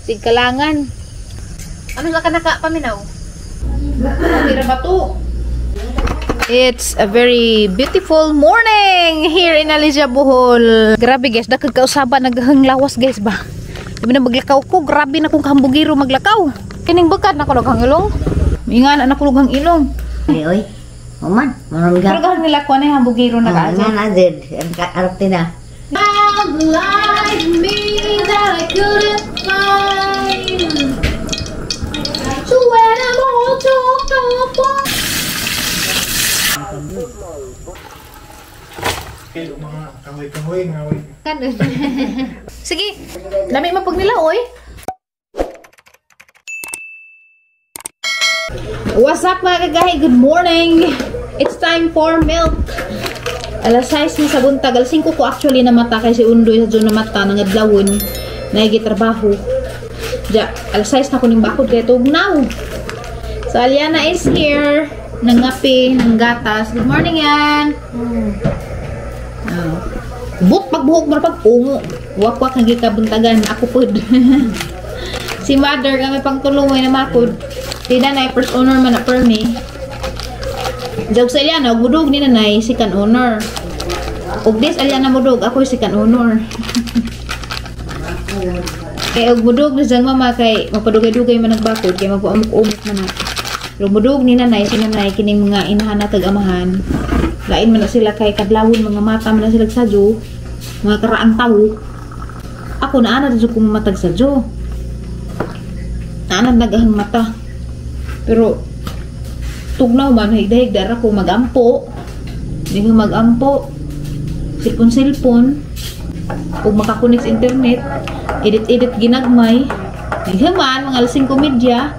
Tigkalangan. Ano sa kanaka paminaw? Pira ba to? It's a very beautiful morning here in Alicia, Bohol. Grabe guys, dakag kausaban naghanglawas guys ba. Sabi na maglakaw ko, grabe na kung kahambugiro maglakaw. Kining bekat na ko naghang ilong. Ingan anak ko lughang ilong. Oy, oman, marami Pero gahang nila ko na hambugiro na kaasa. Nga na din, arap tina. Love like me that I couldn't find. So when I'm all talked apart. Okay, mga kahoy-kahoy, ngahoy. Kanon. Sige, lami mo pag nila, oy. What's up mga kagahi? Good morning. It's time for milk. Alas 6 na sa buntag. Alas 5 ko actually na mata kay si Undoy sa dyan na mata nangadlawon. Naigitrabaho. Diya, alas 6 na ko ning bakod kaya tugnaw. So Aliana is here. Nangapi, ng gatas. Good morning yan. But pagbuhok mo na pag-ungo. Wakwak ang gikabuntagan. Ako pod. Si mother kami pagtulungoy na makod. Tida na first owner man na per me. Jog sa Aliana, gudog ni nanay second owner. Og this Aliana mudog, ako yung second owner. Kaya og mudog na dyan mama kay mapadugay-dugay man nagbakod kaya magpaamok-umok man na. Pero mudog ni nanay, si nanay kining mga inahan na tag-amahan. Lain man na sila kay kadlawon, mga mata man na sila sadyo. Mga karaang tao. Ako naana na dyan kong matag sadyo. Naana nagahang mata. Pero tugnaw man, higda-higda ako magampo. Hindi ko magampo. Silpon-silpon. Kung makakunik sa internet, edit-edit ginagmay. Naghaman, mga alas 5 media.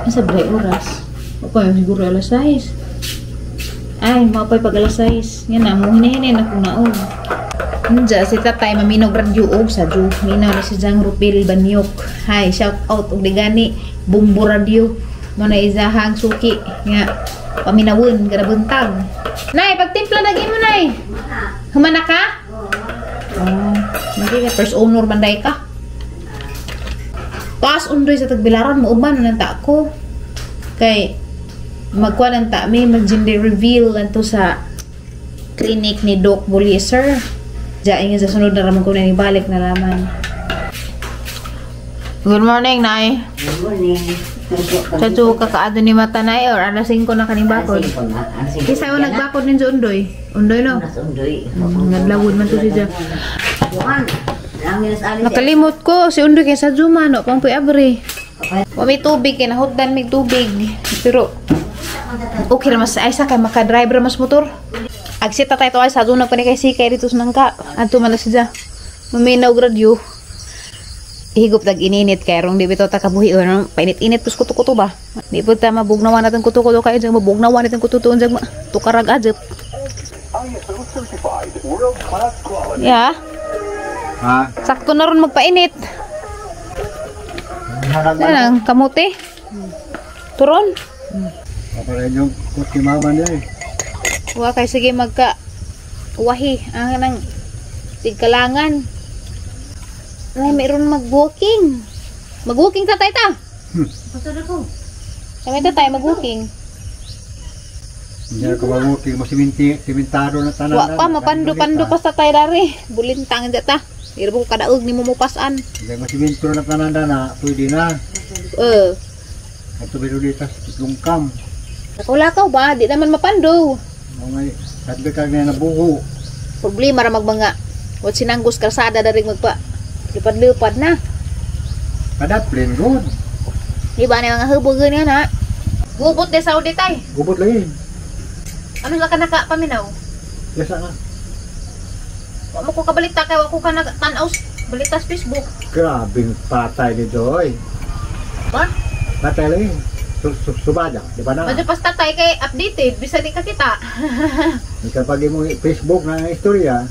Nasa bray oras. Okay, siguro alas 6. Ay, mapay pag alas 6. Yan na, mo hinahinay na kung naon. Nandiyan, si tatay, maminog radyo og sa Diyo. Minaw na si Jang Rupil Banyok. Hi, shout out og digani. Bumbo radio. Muna izahang suki. Nga, paminawon, garabuntag. Nay, pagtimpla lagi mo, Nay. Humana ka? Oh, hindi ka. First owner banday ka. Taas undoy sa tagbilaran mo uban nang ta ko. Kay magkuha lang ta may mag-gender reveal lanto sa clinic ni Doc Buliser. Diyan nga sa sunod na ramon ko na ibalik na laman. Good morning, Nay. Good morning. Chacho kakaado ni mata Nay or alas 5 na kaning bakod. Kisa yung nagbakod ninyo undoy. Undoy no? Undoy. Naglawod man to siya. Bukan. Nakalimot ko si undoy kay sa Juma no pang puy-abri. Wa may tubig kay nahutdan may tubig. Pero okay ra mas ay sa kay maka-driver mas motor. Agsita tayo to ay sa Juna pa ni kay sikay dito sa nangka. Adto man siya. Maminaw radyo. Higop tag ininit kay rong di bitaw ta kabuhi or painit-init pus kuto-kuto ba. Di pud ta mabugnawan natin kuto-kuto kay jang mabugnawan natin kuto-kuto jang tukarag ajep. Ya. Ha? Sakto na ron magpainit. Yan ang kamote. Turon. Para yung kutimaban niya eh. Wa kay sige magka wahi ang nang tigkalangan. Ay, mayroon mag-walking. Mag-walking tatay ta. Pasod ako. Kami tatay mag-walking. Hindi ako mag-walking, simentado na tanan. Wa pa mapando-pando pa sa tatay dari. Bulintang data. Irbo ko kadaog ni mo mupasan. Hindi masimento na tanan na, pwede na. At tubiro dito sa lungkam. Lakaw ba? Di naman mapando. May sabi ka nga nabuho. Problema ra magbanga. Wat sinanggos kalsada dari magpa. Lipad-lipad na. Kada plain road. Di ba na mga hubugan yan ha? Gubot de Saudi tay. Gubot lagi. Ano sa kanaka paminaw? Yasa na. Wa mo ko kabalita kay wa ko ka nagtanaw balita sa Facebook. Grabing patay dito oy. Ba? Patay lagi. Subada, di ba na? Medyo pas tatay kay updated, bisa di ka kita. Kapag mo Facebook na istorya,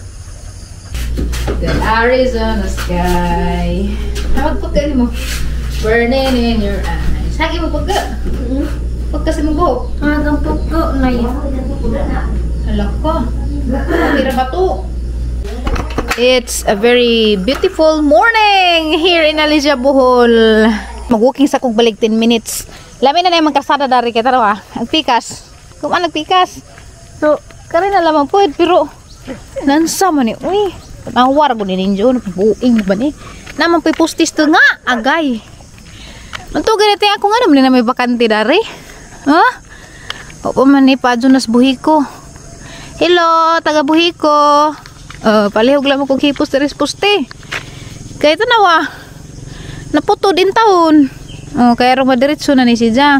The Arizona sky. Tawag pagka mo. Burning in your eyes. Hagi mo pagka. Pagka sa mabok. Hanggang pagka na yun. Hala ko. Pira ba to? It's a very beautiful morning here in Alicia, Bohol. Mag-walking sa kong balik 10 minutes. Lamin na yung magkasada dari kita raw ah. Agpikas. Kumaan nagpikas. So, kari na lamang po pero nansa man eh. Uy, nawar ko ni ninyo. Buing ba ni? Naman po postis to nga. Agay. Manto ganito ako nga naman na may bakante dari. Ha? Opo man ni Pajo nas buhi ko. Hello, taga buhi ko. Palihog lang mo kong hipos teres poste. Kaya ito nawa. Naputo din taon. Kaya rin madiritso na ni siya.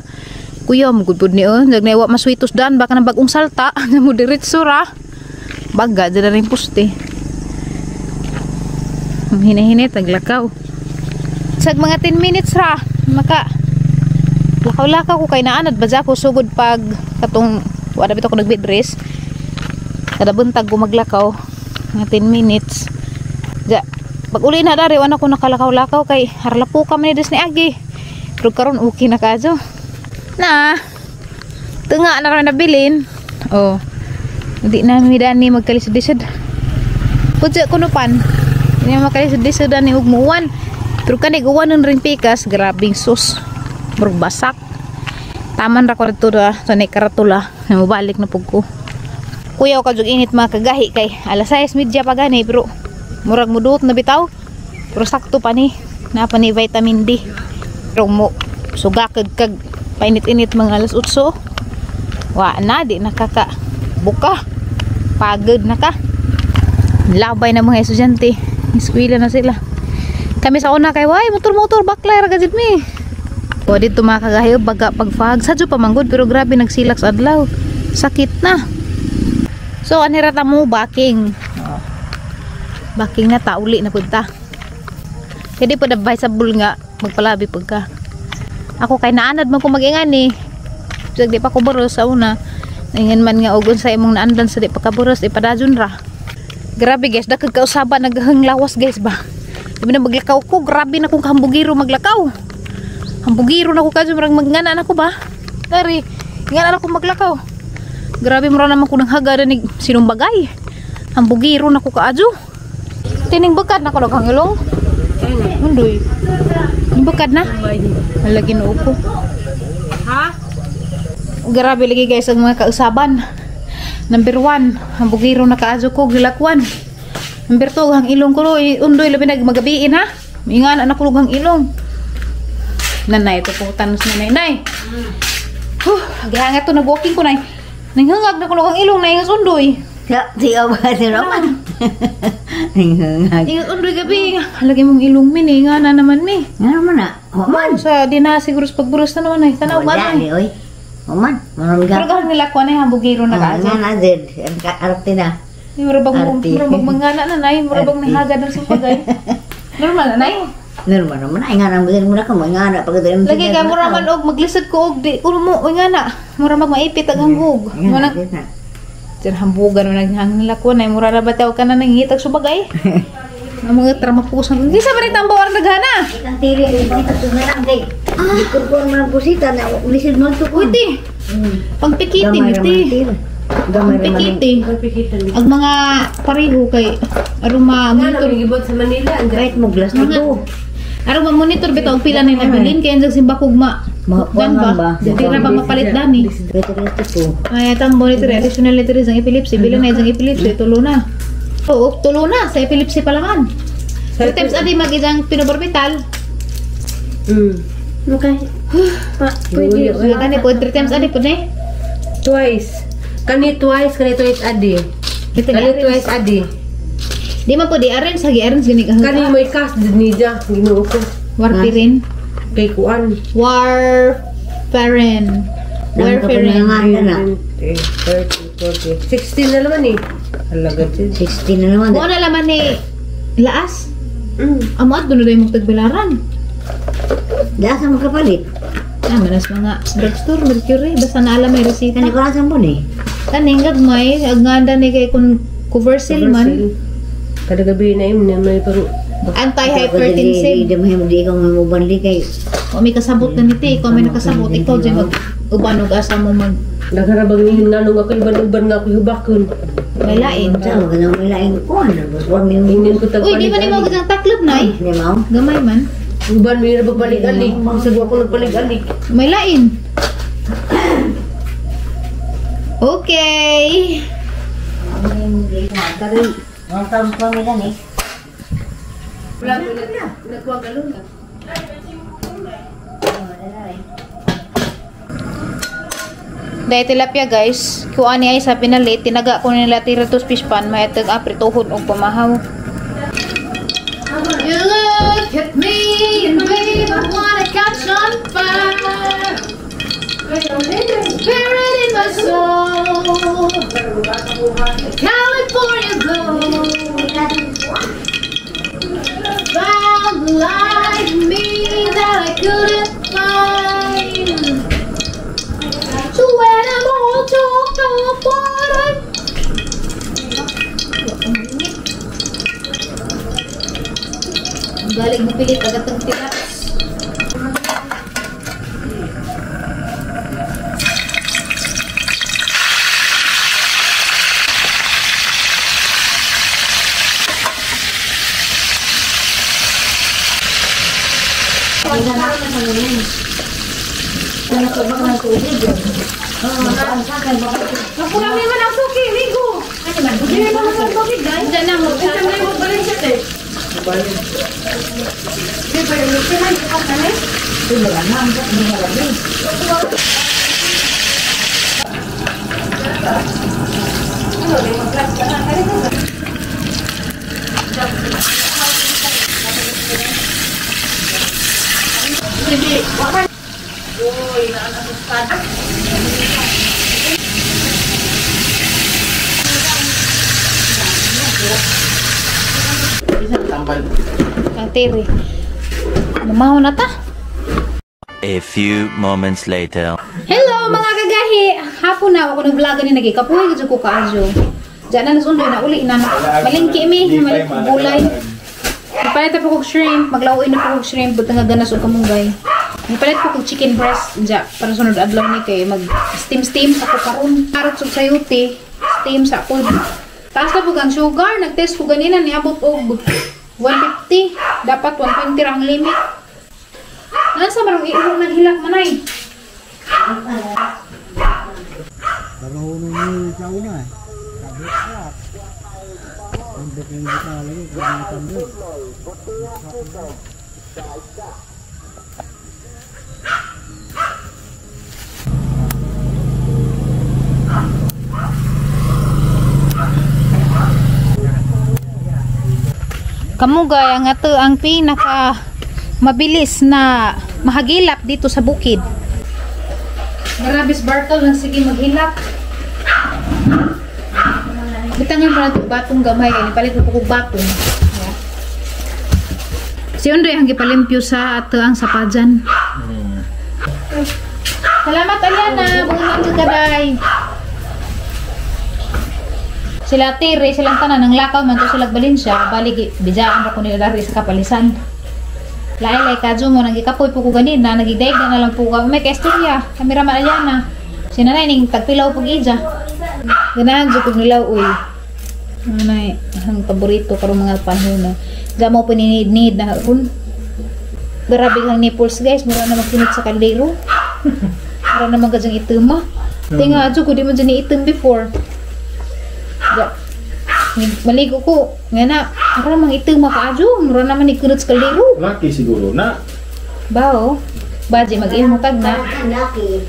Kuya, magudpod ni Nagnaiwa maswitos daan. Baka na bagong salta. Madiritso ra. Baga, dyan na rin poste. Hinahinit, naglakaw. Sag mga 10 minutes ra. Maka lakaw-lakaw ko kay naanad. Badya ko sugod pag katong wala bito ko nagbidress. Kada buntag ko maglakaw. Mga 10 minutes. Ja, pag uli na dari, wala ko nakalakaw-lakaw kay harlapo kami ni ni Agi. Pero karon okay na kaso. Na, tunga na rin nabilin. Hindi na midani magkalisod-lisod. Pudya kunupan. Hindi na magkalisod-lisod ni ugmuwan. Pero kanig uwanon rin pikas, grabing sus. Berbasak. Taman ra ko dito sa karatula. Na mabalik na pugko. Kuya ko kajug init mga kagahi kay alas 6:30 pa gani pero murag mudot na bitaw. Pero sakto pa ni napa ni vitamin D. Pero mo sugakag kag painit-init mga alas 8. Wa na di nakaka buka. Pagod na ka. Labay na mga estudyante. Eskwela na sila. Kami sa una kay way motor baklay ra gajud mi. O dito mga kagahi baga pagfag sadyo pa manggod pero grabe nagsilak sa adlaw. Sakit na. So, anirata mo, baking. Baking na, tauli na punta. Kaya po advisable nga, magpalabi pagka. Ako kay naanad man ko mag-ingan eh. So, di pa ko buros sa una. Ingan man nga, ugon sa imong naandan sa di pa ka buros, ipadadyon ra. Grabe guys, dakag kausaban, naghanglawas guys ba. Sabi na maglakaw ko, grabe na kung kahambugiro maglakaw. Hambugiro na ko kadyo, marang magngana na ko ba. Dari, ingana na ko maglakaw. Grabe mo naman ko nang hagada ni sinong bagay. Ang bugiro na ko kaadyo. Tining bekad na ko naghang ilong. Undoy. Yung bekad na. Halagi na upo. Ha? Grabe lagi guys ang mga kausaban. Number 1, ang bugiro na kaadyo ko gilakwan. Number 2, ang ilong ko undoy labi nagmagabiin ha. Ingan anak ko ang ilong. Nanay to po tanos nanay. Nay. Agihanga to nag-walking ko nay. Nanghangag na ko ang ilong na ingas undoy. Di ba si Roman? Nanghangag. Ingas undoy gabi. Halagi mong ilong mi nga na naman mi. Nga naman na. Human. Sa dina siguro sa pagburos na naman ay. Tanaw ba Dali, oy. Human. Marami pero ka. kahit nila ko na yung hambugiro na kaasa. Nga na, Zed. Arapti na. Murabang mangana na nay. Murabang nahagad ng sumpagay. Normal na nay. Normal naman. Ay nga na, mo na ka mo. Nga na, pagkatalim. Lagi ka muraman og maglisod ko og di. Ulo mo, nga na. Muramag maipit ang hambug. Nga na. Diyan hambugan mo naghang nila ko na. Mura na bataw ka na nangihitag subagay. Ang mga tramapusan. Hindi sa barita ang bawang naghana. Ikang tiri. Ito na lang, Zed. Ikurkuhan mo ng pusita na ulisid mo ito ko. Uy, pagpikiti, iti. Pagpikiti. Ang mga pareho kay aruma monitor. Gibot sa Manila. Right mo, glass na ito. Aruma monitor bitaw ang pila na nabilin kaya ang simbakugma. Dan ba? Jadi ra ba mapalit dani? Ito ito. Ay atang monitor additional letter ang epilepsy bilang na isang epilepsy tulo na. Oo, tulo na sa epilepsy pa langan. 2 times a day mag-isang pinobarbital. Okay. Pwede. Kani po 3 times a day po na. Twice. Kani twice a day. Kani twice a day. Di man po di arrange sagi arrange gani ka. Kani may cast din niya. Ginoo ko. Warfarin. Kay kuan. Warfarin. Warfarin. 30, 40. 16 na naman eh. Halaga din. 16 na naman. Kung na laman ni laas. Amat doon na yung magtagbilaran. Dahil sa magkapalit. Manas mga drugstore, Mercury. Basta na alam may resita. Kani ko lang sa ni. Kaning gagmay. Agnganda ni kay kung Coversil man. Kada gabi na yun na may pang Anti-hypertensive. Di mo di ikaw may mubandi kay O may kasabot na niti, ikaw may nakasabot, ikaw dyan mag-uban o asa mo mag Nagarabang yung nanong ako, iban-uban nga ako hubakon. may lain. Saan mo ganang may laing ko? Huwag mo Ingin ko Uy, di ba ni mo ganyang taklob na eh? Hindi mo? Gamay man. Uban mo yung nagbalik-alik. Magsagawa ko nagpalik-alik. May lain. Okay. Ang taong pamila ni. Wala ko nagkuha galon ka. Dahil tilapia guys, kuha niya ay sa pinalit, tinaga ko nila tira to fish pan, may atag apritohon o pamahaw. You look at me and babe, I wanna catch on fire. Spirit in my soul, California gold. Found the light in me that I couldn't find. So when I'm all talked up, galing mo pilit agad ng tilaps. Napurami man ang suki, ligo. Hindi mo naman tubig, guys. Diyan na mo. Ito na yung balik siya, te. Di ba yung lusihan? Ikaw ka na eh? Katiri. Lumaho na ta. A few moments later. Hello mga kagahi! Hapon na ako nag-vlog ni nagikapuhay ko ko kaadyo. Diyan na nasundoy na uli na malingki mi, gulay. Ipalit na po kong shrimp, maglawin na po kong shrimp, buta nga ganas o kamunggay. Ipalit po kong chicken breast, diyan, para sunod adlaw ni kay mag-steam ako karon. Karot sa sayuti, steam sa ako. Taas na po kang sugar, nag-test ko ganina, niabot og 150, dapat 120 ang limit. Nasa marang iulong naghilak manay. Pero nung sa una eh. Sabi ko. Ang bikin ko lagi kung tanda. Kamugay ang ato ang pinaka mabilis na mahagilap dito sa bukid. Marabis Bartol lang sige maghilap. Bitangan pa natin batong gamay kaya palit ko kong batong. Si Undoy ang gipalimpyo sa ato ang sapadyan. Salamat Aliana, bungang kagaday. Sila tire, silang tanan ng lakaw man to sila Valencia, balik bijaan pa ko nila dari sa kapalisan. Lailay kadyo mo nagikapoy po ko ganina, nagidaig na lang po ka. May kaestorya, kamera man Aliana. Sinanay ning tagpilaw pag ija. Ganahan dyo kong nilaw uy. Nanay, ang paborito karong mga panahon na. Diyan mo paninid-nid na kun. Grabe ang nipples guys, mura na magkinit sa kaldero. Mura na magadyang itim mo. Tinga dyo ko di mo dyan itim before. Maligo ko nga na ako namang itim makaadyo mura naman ikunot sa kaldero. Laki siguro na. Bao baji mag-imo kag na Laki.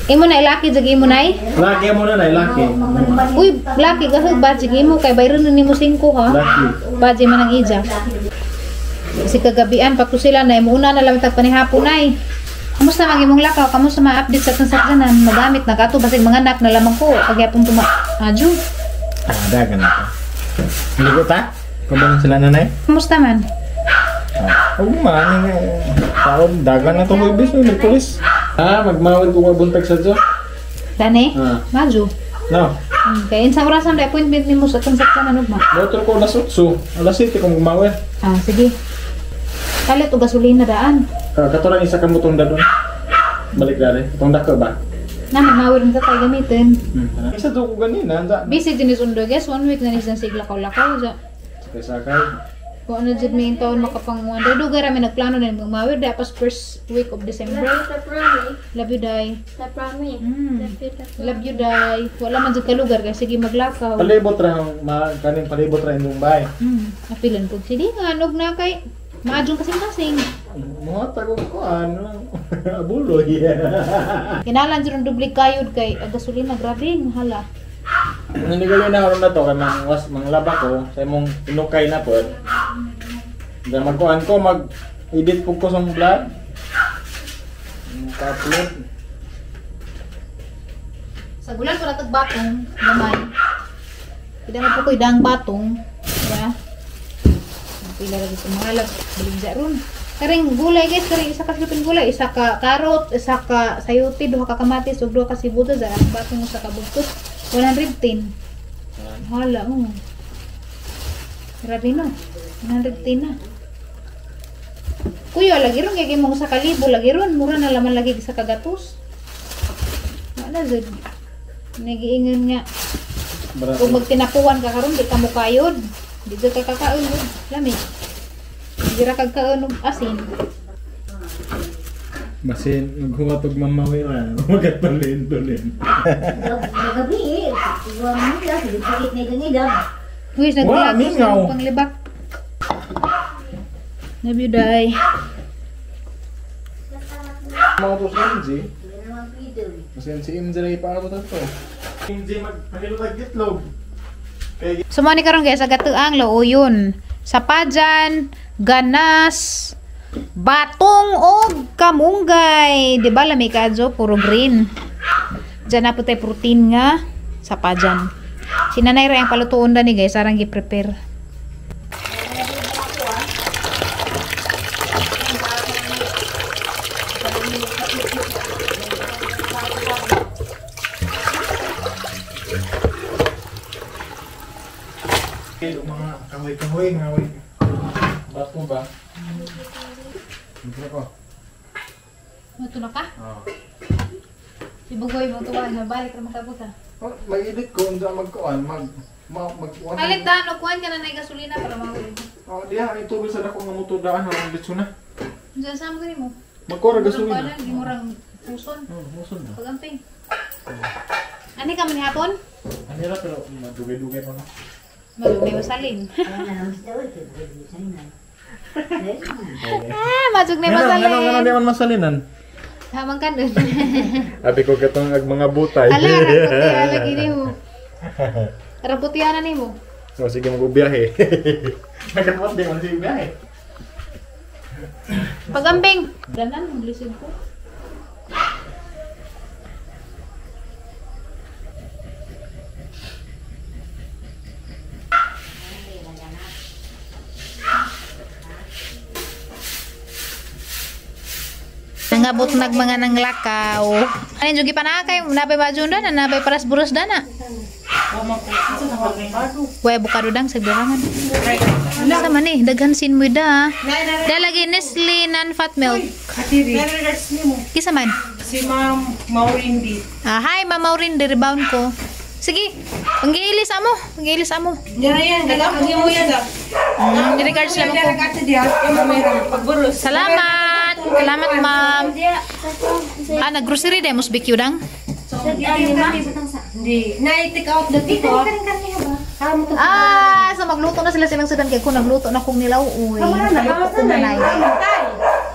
imo na ilaki jag imo nay. Laki mo na laki. Uy laki gahug baji imo kay bayron nimo 5 ha. Laki. Baji man ang ija. Kasi kagabian pa ko sila na muna na lang tag panihapon nay. Kamusta mang imong lakaw? Kamusta ma-update sa transaksanan? Magamit na kato basig mga anak na lamang ko kagyapon tuma. Adyo. Dagan na to. Ligo ta? Kumbang sila nanay? Kamusta man? Oo man. Taon, dagan na to ko ibis. Nagpulis. Magmawad ko mabuntag sa Diyo. Dani? Ah. Madyo. No. Kaya sa orasan na appointment nimo sa transaksanan ugma. Motor ko alas 8. Alas 7 kung gumawin. Ah, sige. Kalit o gasolina daan. Katulang isa ka mutong dadon. Balik dari. Itong dako ba? Na magmawir na tayo gamitin. Isa to ko ganina. Busy din is undo guys. 1 week na nisan sigla lakaw-lakaw. Sakay. Kung ano dyan may taon makapanguan. Dugay rami nagplano na magmawir. Dapas first week of December. Love you, Day. Love you, Day. Wala man dyan ka lugar kaya sige maglakaw. Palibot ra kaning palibot ra imong bay. Apilan po. Sige nga, nog na kay maadjong kasing-kasing. Mga tago ko ano. Abulo yeah. Kinalan dyan dublig kayod kay gasolina. Grabe, hala. Hindi ko na ako na to kay manglaba ko sa imong inukay na po. Then magkuhan ko mag-edit po ko sa vlog. Upload. Sa gulan ko natag batong gamay. Pidang po ko idang batong. Diba? Pila lagi sa mga lag. Baligya ron. Karing gulay guys, karing isa ka silupin gulay. Isa ka karot, isa ka sayuti, duha ka kamatis, ug duha ka sibutas. Ang batong mo sa kabugtos. 110. Hala, grabe no. 110 na. Kuya, lagi ron kaya mong sa kalibo, lagi ron. Mura na laman lagi sa kagatos. Wala, Zed. Nagiingan nga. Kung magtinapuan ka karon di ka mo kayod. Di ka kakaon. Lami. Di ra kagkaon og asin. Basin maghuwatog mamawira. Magatulin-tulin. Magabi eh. Iwan mo nila. Sakit na ganidam. Uy, nagulagos ng panglibak. Love you, Day. Mga to sa MJ. Basin si MJ na ipaabot ito. MJ magpahilutag gitlog. Sumani karon guys, agatuang lauyon. Sapajan, ganas, batong og kamunggay. Di ba lami kadyo puro green. Diyan na po tayo protein nga sapajan. Sinanay ra ang palutuon da ni guys, sarang gi-prepare. Mga kahoy-kahoy, ngahoy. Bato ba? Ito ko. Ito na ka? Si Bugoy mo tuwa na balik ra makabot ha. Mag-edit ko unsa magkuan, Palit da no kuan ka na nay gasolina para mawid. Diha ay tubig sa dako nga motor daan ang bitso na. Diyan sa mo mo. Magkora gasolina. Di mo rang puson. Muson na. Pagamping. Ani ka man hapon? Ani ra pero madugay-dugay pa na. May masalin. Masuk na masalin. Ngano di man masalinan? Hamang ka doon. Abi ko katong mga butay. Ala, raputihan lagi ni mo. Raputihan na ni mo. So sige magbiyahe. Nagkapot di man sige biyahe. Pagamping. Ganan, maglisin ko. Nangabot nag mga nang lakaw. Ano yung pa na kay nabay baju na nabay paras buros dana. Wala bukado dang sa garangan. Sama ni daghan sin mo da. Dalagi Nestle non-fat milk. Kisa man? Si Ma'am Maurindi. Hi Ma'am Maurindi, rebound ko. Sige, panggiilis amo. Panggiilis amo. Yan, gagawin mo yan. Regards lang ako. Pagburos. Salamat. Salamat, ma'am. Nag-grocery demos bikyo dang? Hindi. Na-take out the tiko. So magluto na sila silang sudan kay ko nagluto na kong nilaw. Uy, nagluto ko na nay.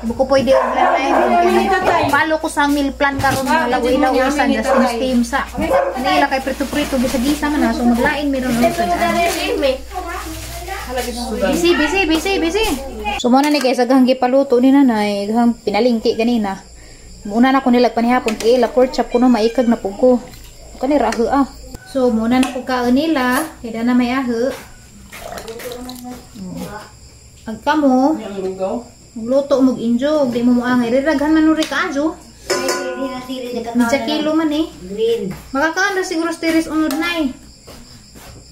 Ibu ko pwede ulan na. Palo ko sa meal plan karon na lawi-lawi sa steam sa. Nila kay prito-prito gisa-gisa man na so maglain meron ulit. Busy. So muna ni guys agang gipaluto ni nanay, agang pinalingki ganina. Muna na ko nilag panihapon kay la pork chop ko no maikag na pug ko. Kani raho So muna na ko kaon nila, kaya na may aho. Ag kamo. Magluto mog injog, di mo moangay riraghan man uri kaajo. Medya kilo man eh. Green. Makakaon ra siguro stiris unod nay.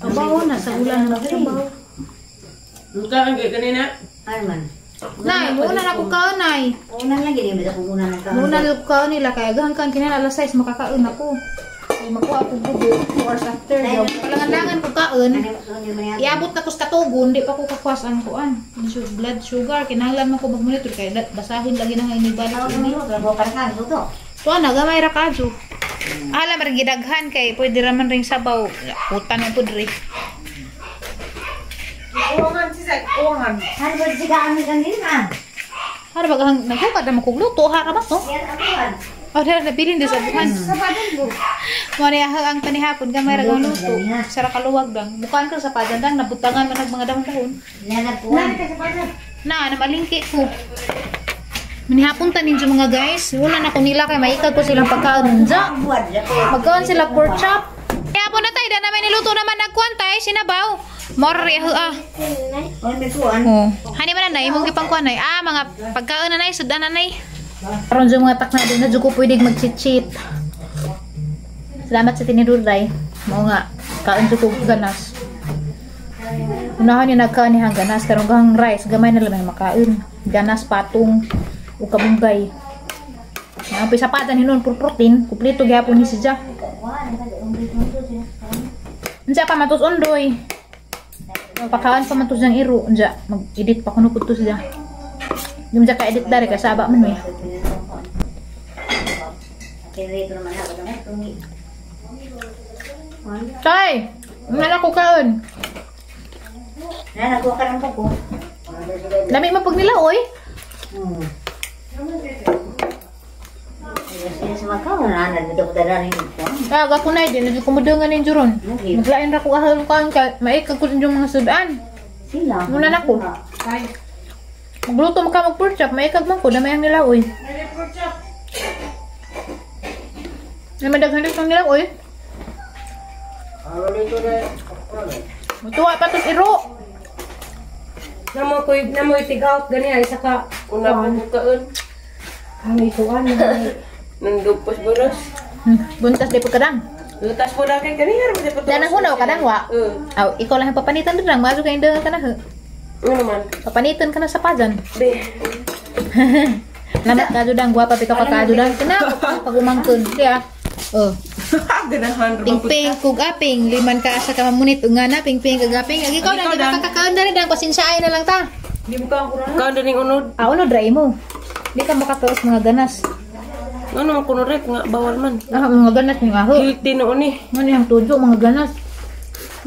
Abaw na sa ulan na trabaho. Luta ang kanina. Arman. Nay, muna na ko kaon, nay. Unan lagi dia bisa penggunaan ka. Muna na ko kaon nila, kaya gahangkan kinala alas 6, makakaon ako. Ay, makuha ako bubo, 2 hours after. Palangan-langan ko kaon. Iabot na ko sa katugon, di pa ko kakwas ang kuan. Blood sugar, kinahanglan man ko mag-monitor, kaya basahin lagi na nga inibalik ini. Tuwa na, gamay ra kadyo. Alam, gidaghan kay pwede raman ring sabaw. Putan ang pudri. Uwangan siya, uwangan. Ano ba siya kami kang gina? Hara bagang nagkukad na makugluto, hara ba to? Yan abuhan. O, dahil nabilin din sa bukan. Mariya ang panihapon, gamay ra gang luto. Sara kaluwag lang. Bukan ko sa padan lang, nabutangan man ang mga dahon-dahon. Nanapuan. Na malingki ko. Manihapon tanin sa mga guys. Wala na ko nila kay maikag ko silang pagkaon. Dja. Magkaon sila pork chop. Kaya po na tayo, na namin niluto naman nagkwantay, sinabaw. Mori Oh. Hani man na imong gipang kuan nay. Mga pagkaon na nay, sudan na nay. Karon sa mga takna din na jud ko pwede mag-cheat. Salamat sa tiniduray. Mao nga kaon jud ko ganas. Unahan ni nagkaon ni hang ganas karon gang rice, gamay na lang makaon. Ganas patong ug kabunggay. Ang pisapadan hinon pur protein, kumpleto gyapon ni siya. Unsa pa matus ondoy? Pagkaon pa man to siyang iro, unsa mag-edit pa kuno pud to siya. Yung ka edit dari kasaba man eh. Tay, nana ko kaon. Nana ko kan po ko. Lami man pag nila oy. Sila sama kau nana dito dadarin ko. Kaga ko na din, ko mudangan ning juron. Maglain ra ko ahal kaon ka, maikag ko din yung mga sudan. Sila. Muna na ko. Magluto mo ka mag-pork chop, maikag man ko, damay ang nilaw, oy. Ay, madaghan din ang nilaw, oy. Mutuwa pa tos iro. Namoy tig-out ganiya, isa ka. Una pa mo kaon. Ang ituan. Nang dupos buros. Buntas di po kadang. Lutas po na kay kanina. Danang hunaw kadang, wa? Aw, ikaw lang ang papanitan din lang, maso kayo doon ka na. Ano naman? Papanitan ka na sa pajan. Be. Namat ka dudang, guwapa pika ka dudang. Kena, pag umangkon. Kaya, oh. Ganahan. Ping-ping, kugaping, liman ka asa ka mamunit, ungana, ping-ping, kagaping. Agi ikaw lang, nakakakaon na rin, pasinsyain na lang ta. Di mo ka ako na. Kaon din unod. Ano, dry mo. Di ka makakaos mga ganas. Ano man kuno rek nga bawal man. Mga ganas yung aho. Healthy noon ni. Ano yung tujo, mga ganas.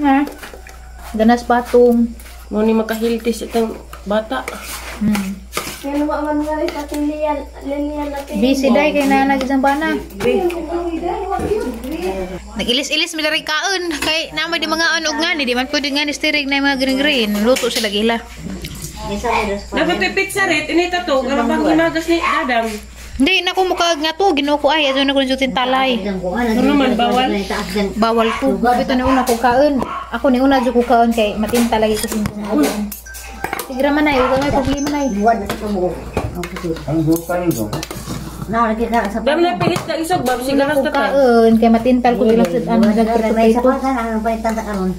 Ha? Ganas patong. Mo ni maka-healthy sa itang bata. Busy day kay nanag isang bana. Nagilis-ilis mila rin kaon. Kay naman di mga anog nga ni. Di man pwede nga ni stirig na yung mga green-green. Luto sila gila. Dapat yung pizza ret. Inita to. Garang bang imagas ni Dadang. Hindi, naku mukha nga to. Ginoo ko ay. Aso na ko nasutin talay. Ano man bawal? Bawal ko. Ito na una ko kaon. Ako ni una dyan ko kaon kay matinta lagi ko sinusunod. Tigra man na yun. May problema na yun. Ang buka nito. Dam na pihit na isog. Bab Una sigaras ko ka ka. kaon kay matintal ko bilang sudan. May isa pa kan ang palitan sa karon.